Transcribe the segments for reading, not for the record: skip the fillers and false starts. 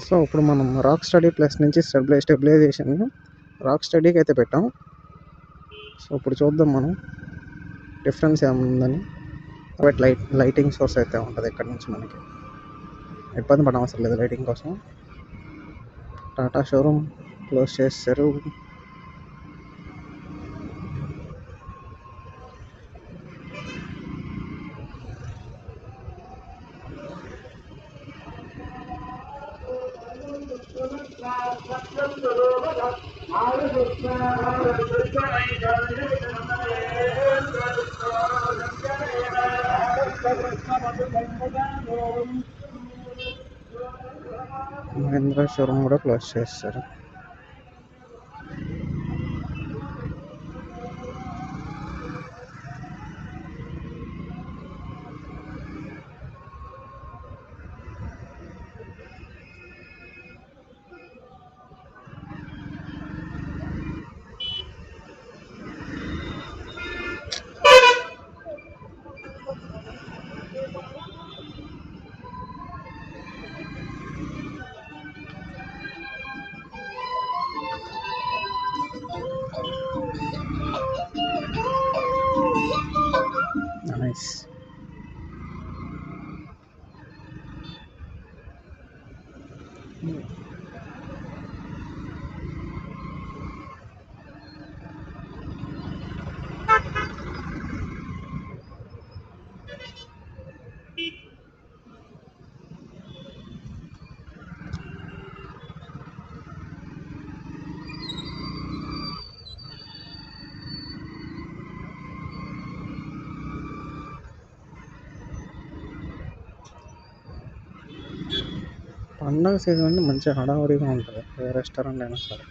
So ఇప్పుడు మనం rock study plus నుంచి స్టెబిలైజేషన్ రాక్ స్టడీకి అయితే పెట్టాం. సో ఇప్పుడు చూద్దాం మనం డిఫరెన్స్ ఏముందని. బట్ లైటింగ్ సోర్స్ అయితే ఉంటుంది ఇక్కడ నుంచి. మనకి ఇబ్బంది పడడం అవసరం లేదు లైటింగ్ కోసం. టాటా షోరూమ్ క్లోజ్ చేస్తారు. మహేంద్ర షోరూమ్ కూడా క్లోజ్ చేస్తారు. నైస్. పండగ సీజన్ అంటే మంచిగా హడావుడిగా ఉంటుంది ఏ రెస్టారెంట్ అయినా సరే.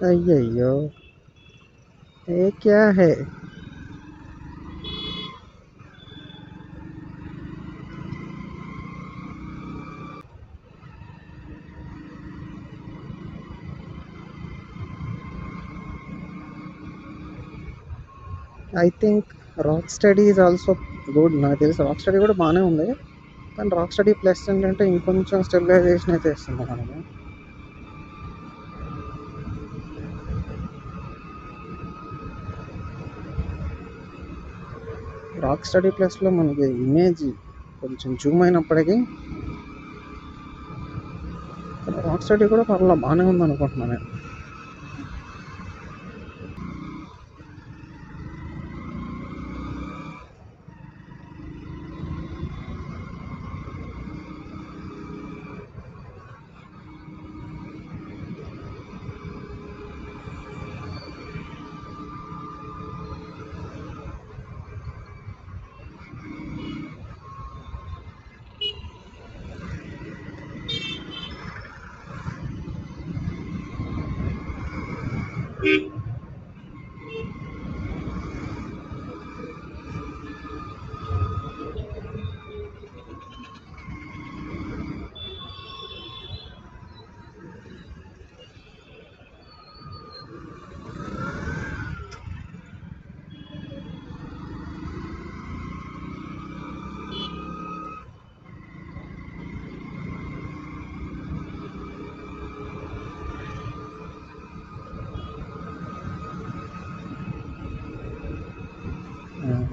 అయ్యయ్యో, ఏ క్యా హే? I think rock study is also good. నాకు తెలిసి రాక్ స్టడీ కూడా బాగానే ఉంది, కానీ రాక్ స్టడీ ప్లస్ ఏంటంటే ఇంకొంచెం స్టెబిలైజేషన్ అయితే ఇస్తుంది మనకి. రాక్ స్టడీ ప్లస్లో మనకి ఇమేజ్ కొంచెం జూమ్ అయినప్పటికీ రాక్ స్టడీ కూడా పర్వాలేదు బాగానే ఉంది అనుకుంటున్నాను నేను.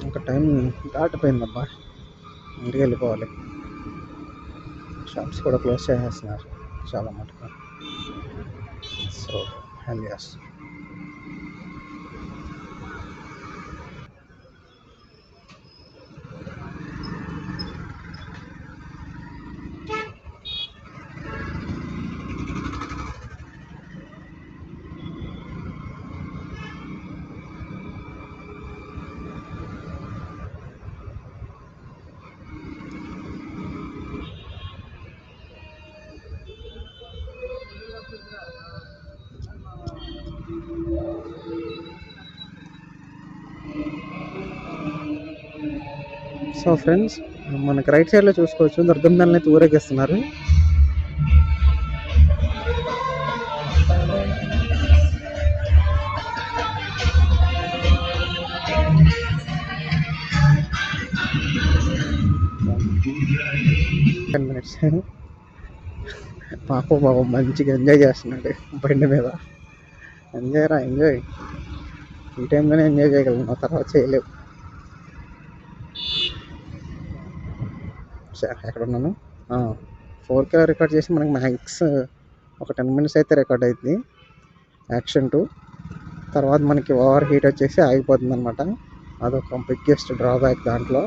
ఇంకా టైం దాటిపోయిందబ్బా, ఇంటికి వెళ్ళిపోవాలి. షాప్స్ కూడా క్లోజ్ చేసేస్తున్నారు చాలా మటుకు. సో హెల్ యస్. సో ఫ్రెండ్స్, మనకి రైట్ సైడ్లో చూసుకోవచ్చు దుర్గంధాన్ని ఊరేగిస్తున్నారు. మినిట్స్ పాపం మంచిగా ఎంజాయ్ చేస్తున్నాడు బండి మీద. ఎంజాయ్ ఈ టైంలోనే ఎంజాయ్ చేయగలను, తర్వాత చేయలేవు. ఎక్కడ ఉన్నాను? 4K రికార్డ్ చేసి మనకి మ్యాక్స్ ఒక 10 minutes అయితే రికార్డ్ అవుతుంది యాక్షన్ 2. తర్వాత మనకి ఓవర్ హీట్ వచ్చేసి ఆగిపోతుంది అనమాట. అదొక బిగ్గెస్ట్ డ్రాబ్యాక్ దాంట్లో.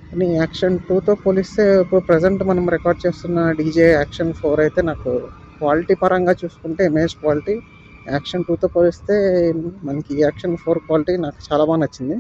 కానీ యాక్షన్ 2తో పోలిస్తే ఇప్పుడు ప్రజెంట్ మనం రికార్డ్ చేస్తున్న డీజే యాక్షన్ 4 అయితే నాకు క్వాలిటీ పరంగా చూసుకుంటే ఇమేజ్ క్వాలిటీ యాక్షన్ 2తో పోలిస్తే మనకి యాక్షన్ 4 క్వాలిటీ నాకు చాలా బాగా నచ్చింది.